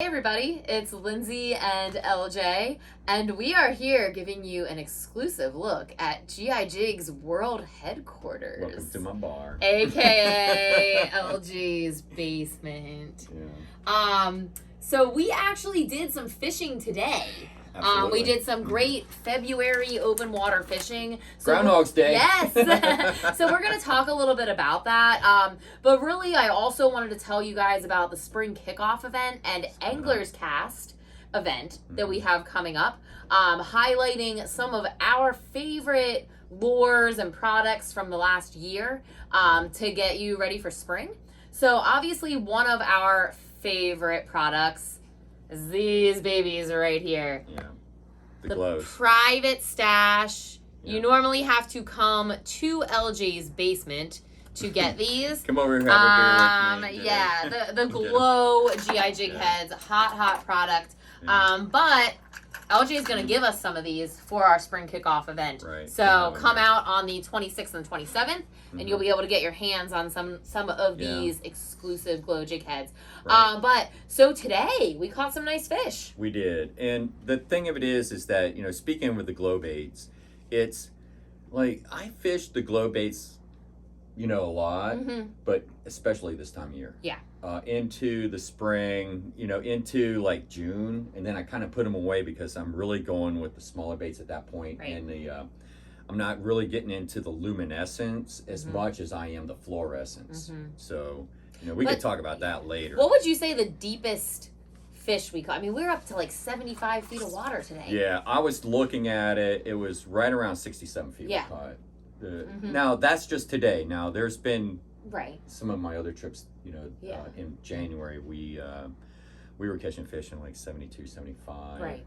Hey everybody, it's Lyndsie and LJ, and we are here giving you an exclusive look at G-Eye Jigs World Headquarters. Welcome to my bar. AKA LG's basement. Yeah. So we actually did some fishing today. Absolutely. We did some great February open water fishing. So Groundhog's Day. Yes. So we're going to talk a little bit about that. But really, I also wanted to tell you guys about the spring kickoff event and AnglersCast event that we have coming up, highlighting some of our favorite lures and products from the last year to get you ready for spring. So obviously, one of our favorite products is these babies right here. Yeah. The glows. Private stash. Yeah. You normally have to come to LJ's basement to get these. Come over here, have a beer with me. Yeah, the glow G-Eye Jig heads, hot product. Yeah. But LJ is going to give us some of these for our spring kickoff event. Right. So come out on the 26th and 27th, and you'll be able to get your hands on some of these exclusive glow jig heads. Right. But so today we caught some nice fish. We did. And the thing of it is that, speaking with the glow baits, it's like I fish the glow baits, a lot, but especially this time of year. Yeah. Into the spring, into like June, and then I kind of put them away because I'm really going with the smaller baits at that point, Right. and I'm not really getting into the luminescence as much as I am the fluorescence. So, we could talk about that later. What would you say the deepest fish we caught? I mean, we were up to like 75 feet of water today. Yeah, I was looking at it. It was right around 67 feet. Yeah. We caught. Now that's just today. Now there's been some of my other trips. In January we were catching fish in like 72, 75. Right.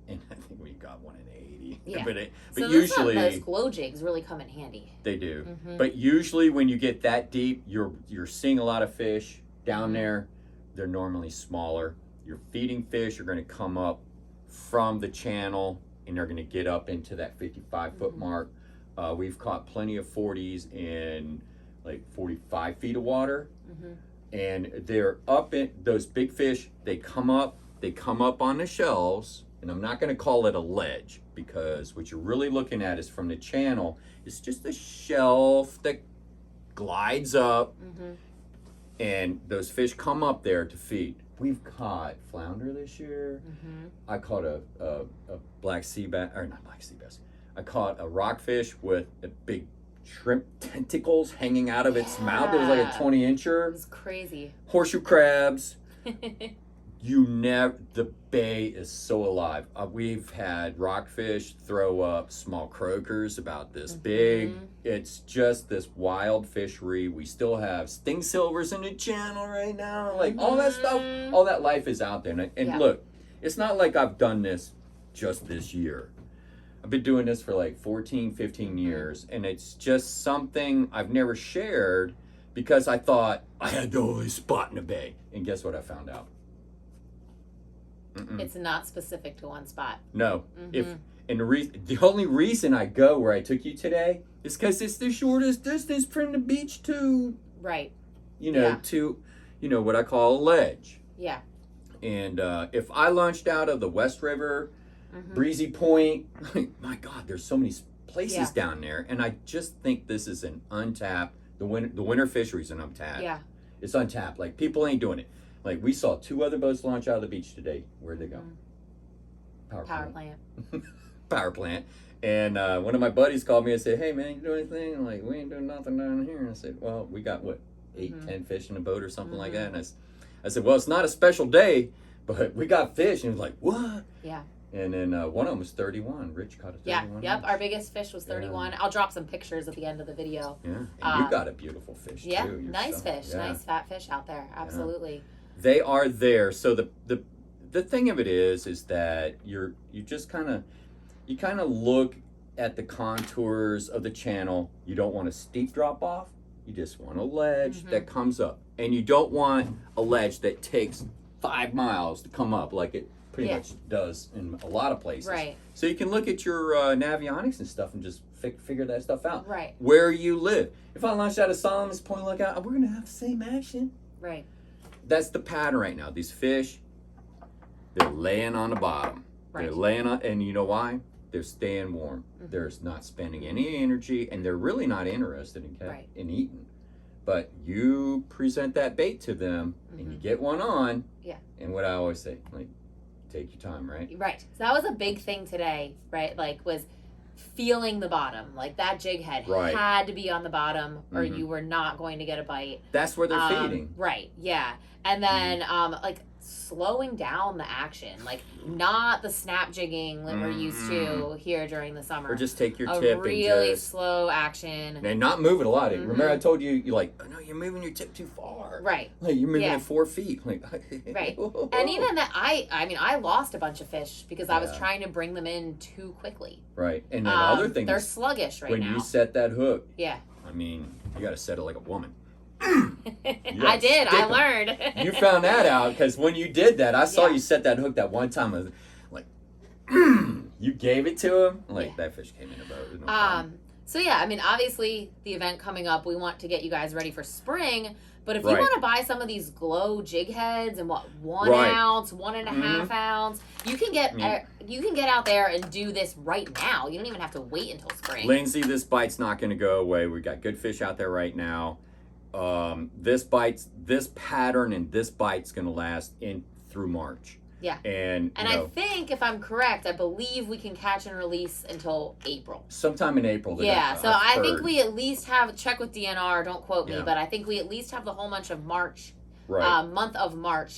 And I think we got one in 80. Yeah. But So usually those glow jigs really come in handy. they do. But usually when you get that deep, you're seeing a lot of fish down there. They're normally smaller. You're feeding fish. You're going to come up from the channel, and they're going to get up into that 55-foot mark. We've caught plenty of 40s in like 45 feet of water, and they're up in those big fish. They come up on the shelves, and I'm not going to call it a ledge because what you're really looking at is from the channel. It's just a shelf that glides up, and those fish come up there to feed. We've caught flounder this year. I caught a black sea bass, or not black sea bass. I caught a rockfish with a big shrimp tentacles hanging out of its mouth. It was like a 20-incher. It was crazy. Horseshoe crabs. The bay is so alive. We've had rockfish throw up small croakers about this big. It's just this wild fishery. We still have sting silvers in the channel right now. Like all that stuff, all that life is out there. And look, it's not like I've done this just this year. I've been doing this for like 14, 15 years, and it's just something I've never shared because I thought I had the only spot in the bay. And guess what I found out? It's not specific to one spot. No. The only reason I go where I took you today is because it's the shortest distance from the beach to, to, what I call a ledge. Yeah. And if I launched out of the West River, Breezy Point, my God, there's so many places down there, and I just think this is an untapped. The winter fishery's an untapped. Yeah. It's untapped. Like people ain't doing it. Like we saw 2 other boats launch out of the beach today. Where'd they go? Power plant. Power plant. And one of my buddies called me and said, "Hey man, you do anything?" I'm like, "We ain't doing nothing down here." And I said, "Well, we got what, 8, 10 fish in a boat or something like that." And I said, "Well, it's not a special day, but we got fish." And he was like, "What?" Yeah. And then one of them was 31. Rich caught a 31. Yep. Our biggest fish was 31. I'll drop some pictures at the end of the video. Yeah. And you got a beautiful fish too. Yeah. Nice fish. Yeah. Nice fat fish out there. Absolutely. Yeah. They are there. So the thing of it is that you kind of look at the contours of the channel. You don't want a steep drop off. You just want a ledge that comes up, and you don't want a ledge that takes 5 miles to come up like it pretty much does in a lot of places. Right. So you can look at your navionics and stuff and just figure that stuff out. Right. Where you live. If I launched out of Solomon's Point Lookout, we're going to have the same action. Right. That's the pattern right now. These fish they're laying on the bottom. Right. They're laying on, and you know why? They're staying warm. Mm-hmm. They're not spending any energy, and they're really not interested in eating. But you present that bait to them, and you get one on. Yeah. And what I always say, like, take your time, right? Right. So that was a big thing today, right? Like, was feeling the bottom. Like, that jig head had to be on the bottom, or you were not going to get a bite. That's where they're feeding. Right. Yeah. And then, like, slowing down the action, like not the snap jigging that we're used to here during the summer. Or just take your tip really and just slow action and not move it a lot. Remember, I told you, you're like, oh, no, you're moving your tip too far. Right. Like you're moving it 4 feet. Like, right. And even that, I mean, I lost a bunch of fish because I was trying to bring them in too quickly. Right. And then the other thing, they're sluggish right now. When you set that hook, yeah. I mean, you got to set it like a woman. I did. I learned. You found that out because when you did that, I saw you set that hook that one time. I was like, you gave it to him. Like that fish came in the boat. So yeah, I mean, obviously the event coming up, we want to get you guys ready for spring. But if you want to buy some of these glow jig heads and 1 ounce, 1.5 ounce, you can get out there and do this right now. You don't even have to wait until spring. Lyndsie, this bite's not going to go away. We got good fish out there right now. This pattern and this bite's going to last through March. Yeah. And I think, if I'm correct, I believe we can catch and release until April. Sometime in April. Yeah, so I think we at least have, check with DNR, don't quote me, but I think we at least have the whole month of March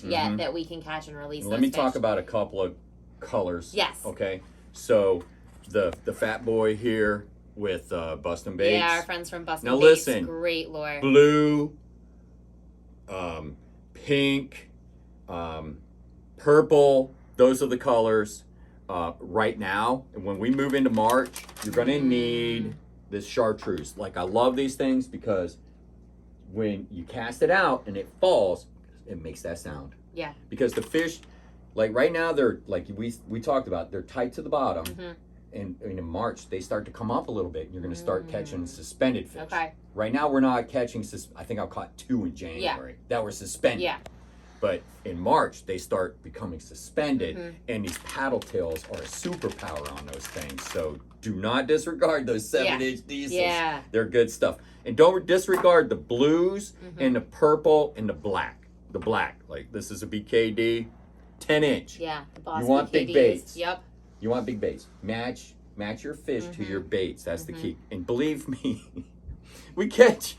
yet that we can catch and release Let me talk about a couple of colors. Yes. Okay. So the fat boy here with Bustin' Baits. Yeah, our friends from Bustin' Baits. Now listen. Great lure. Blue, pink, purple, those are the colors right now. And when we move into March, you're going to need this chartreuse. Like, I love these things because when you cast it out and it falls, it makes that sound. Yeah. Because the fish, like right now, they're, like we talked about, they're tight to the bottom. And in March, they start to come up a little bit. And you're going to start catching suspended fish. Okay. Right now, we're not catching, I think I caught 2 in January that were suspended. Yeah. But in March, they start becoming suspended, and these paddle tails are a superpower on those things. So do not disregard those 7-inch diesels. Yeah. They're good stuff. And don't disregard the blues and the purple and the black. The black, like this is a BKD, 10-inch. Yeah, the boss You want BKDs. big baits. Yep. You want big baits. Match your fish to your baits. That's the key. And believe me, we catch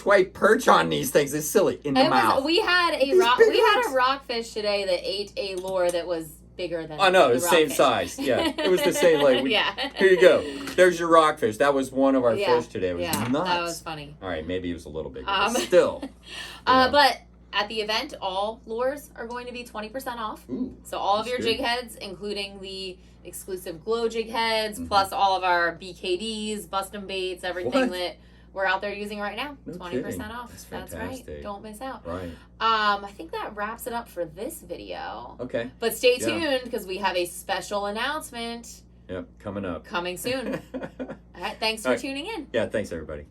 white perch on these things. It's silly in the mouth. We had a rockfish today that ate a lure that was bigger than. Oh no, the same size. Yeah, it was the same. Like here you go. There's your rockfish. That was one of our fish today. It was nuts. That was funny. All right, maybe it was a little bigger, but still. But at the event, all lures are going to be 20% off. Ooh, so all of your jig heads, including the exclusive glow jig heads, plus all of our BKDs, Bustin' Baits, everything that we're out there using right now. No 20% kidding. off. That's right. Don't miss out. Right. I think that wraps it up for this video. Okay. But stay tuned because we have a special announcement. Yep, coming up. Coming soon. All right. Thanks for tuning in. Yeah, thanks everybody.